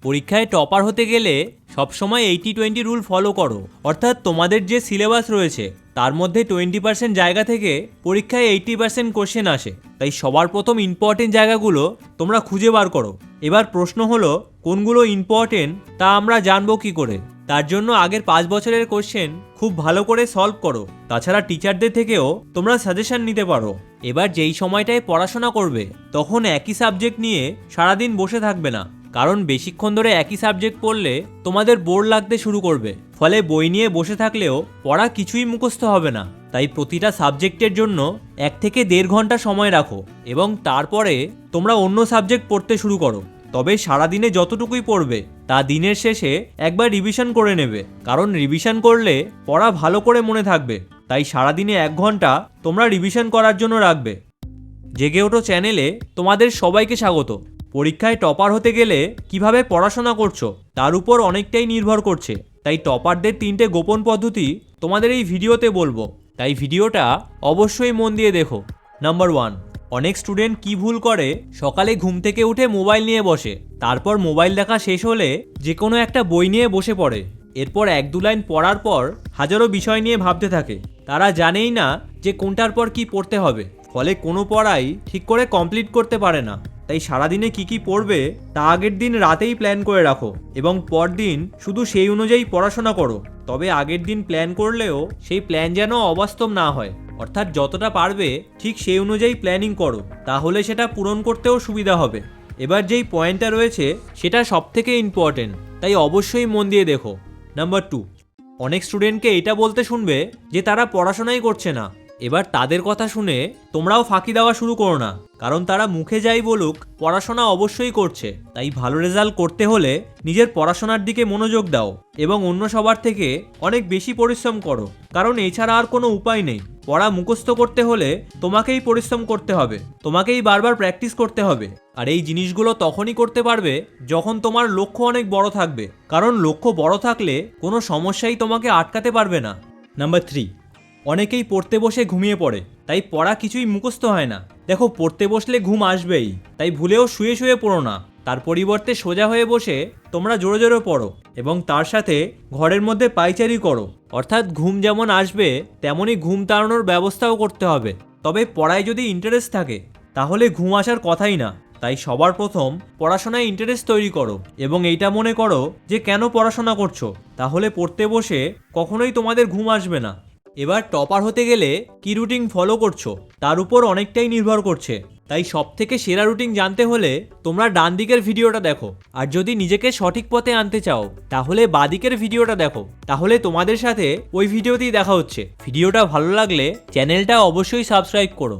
পরীক্ষায় টপার হতে গেলে সবসময় 80-20 রুল ফলো করো। অর্থাৎ তোমাদের যে সিলেবাস রয়েছে তার মধ্যে 20% জায়গা থেকে পরীক্ষায় 80% কোশ্চেন আসে। তাই সবার প্রথম ইম্পর্টেন্ট জায়গাগুলো তোমরা খুঁজে বার করো। এবার প্রশ্ন হলো কোনগুলো ইম্পর্টেন্ট তা আমরা জানবো কি করে? তার জন্য আগের 5 বছরের কোশ্চেন খুব ভালো করে সলভ করো। তাছাড়া টিচারদের থেকেও তোমরা সাজেশন নিতে পারো। এবার যেই সময়টায় পড়াশোনা করবে তখন একই সাবজেক্ট নিয়ে সারাদিন বসে থাকবে না, কারণ বেশিক্ষণ ধরে একই সাবজেক্ট পড়লে তোমাদের বোর লাগতে শুরু করবে। ফলে বই নিয়ে বসে থাকলেও পড়া কিছুই মুখস্থ হবে না। তাই প্রতিটা সাবজেক্টের জন্য 1 থেকে 1.5 ঘন্টা সময় রাখো এবং তারপরে তোমরা অন্য সাবজেক্ট পড়তে শুরু করো। তবে সারাদিনে যতটুকুই পড়বে তা দিনের শেষে একবার রিভিশন করে নেবে, কারণ রিভিশন করলে পড়া ভালো করে মনে থাকবে। তাই সারাদিনে 1 ঘন্টা তোমরা রিভিশন করার জন্য রাখবে। জেগে ওঠো চ্যানেলে তোমাদের সবাইকে স্বাগত। পরীক্ষায় টপার হতে গেলে কিভাবে পড়াশোনা করছো তার উপর অনেকটাই নির্ভর করছে। তাই টপারদের 3টে গোপন পদ্ধতি তোমাদের এই ভিডিওতে বলবো, তাই ভিডিওটা অবশ্যই মন দিয়ে দেখো। নাম্বার 1, অনেক স্টুডেন্ট কি ভুল করে, সকালে ঘুম থেকে উঠে মোবাইল নিয়ে বসে, তারপর মোবাইল দেখা শেষ হলে যে কোনো একটা বই নিয়ে বসে পড়ে। এরপর 1-2 লাইন পড়ার পর হাজারো বিষয় নিয়ে ভাবতে থাকে। তারা জানেই না যে কোনটার পর কি পড়তে হবে, ফলে কোনো পড়াই ঠিক করে কমপ্লিট করতে পারে না। তাই সারাদিনে কি পড়বে তা আগের দিন রাতেই প্ল্যান করে রাখো এবং পরদিন শুধু সেই অনুযায়ী পড়াশোনা করো। তবে আগের দিন প্ল্যান করলেও সেই প্ল্যান যেন অবাস্তব না হয়, অর্থাৎ যতটা পারবে ঠিক সেই অনুযায়ী প্ল্যানিং করো, তাহলে সেটা পূরণ করতেও সুবিধা হবে। এবার যেই পয়েন্টটা রয়েছে সেটা সবথেকে ইম্পর্টেন্ট, তাই অবশ্যই মন দিয়ে দেখো। নাম্বার 2, অনেক স্টুডেন্টকে এটা বলতে শুনবে যে তারা পড়াশোনাই করছে না। এবার তাদের কথা শুনে তোমরাও ফাঁকি দেওয়া শুরু করো না, কারণ তারা মুখে যাই বলুক পড়াশোনা অবশ্যই করছে। তাই ভালো রেজাল্ট করতে হলে নিজের পড়াশোনার দিকে মনোযোগ দাও এবং অন্য সবার থেকে অনেক বেশি পরিশ্রম করো, কারণ এছাড়া আর কোনো উপায় নেই। পড়া মুখস্থ করতে হলে তোমাকেই পরিশ্রম করতে হবে, তোমাকেই বারবার প্র্যাকটিস করতে হবে। আর এই জিনিসগুলো তখনই করতে পারবে যখন তোমার লক্ষ্য অনেক বড় থাকবে, কারণ লক্ষ্য বড় থাকলে কোনো সমস্যাই তোমাকে আটকাতে পারবে না। নাম্বার 3, অনেকেই পড়তে বসে ঘুমিয়ে পড়ে, তাই পড়া কিছুই মুখস্থ হয় না। দেখো, পড়তে বসলে ঘুম আসবেই, তাই ভুলেও শুয়ে শুয়ে পড়ো না। তার পরিবর্তে সোজা হয়ে বসে তোমরা জোরে জোরে পড়ো এবং তার সাথে ঘরের মধ্যে পায়চারি করো। অর্থাৎ ঘুম যেমন আসবে তেমনই ঘুম তাড়ানোর ব্যবস্থাও করতে হবে। তবে পড়ায় যদি ইন্টারেস্ট থাকে তাহলে ঘুম আসার কথাই না। তাই সবার প্রথম পড়াশোনায় ইন্টারেস্ট তৈরি করো এবং এইটা মনে করো যে কেন পড়াশোনা করছো, তাহলে পড়তে বসে কখনোই তোমাদের ঘুম আসবে না। এবার টপার হতে গেলে কি রুটিন ফলো করছো তার উপর অনেকটাই নির্ভর করছে। তাই সবথেকে সেরা রুটিন জানতে হলে তোমরা ডান দিকের ভিডিওটা দেখো, আর যদি নিজেকে সঠিক পথে আনতে চাও তাহলে বাঁদিকের ভিডিওটা দেখো। তাহলে তোমাদের সাথে ওই ভিডিওতেই দেখা হচ্ছে। ভিডিওটা ভালো লাগলে চ্যানেলটা অবশ্যই সাবস্ক্রাইব করো।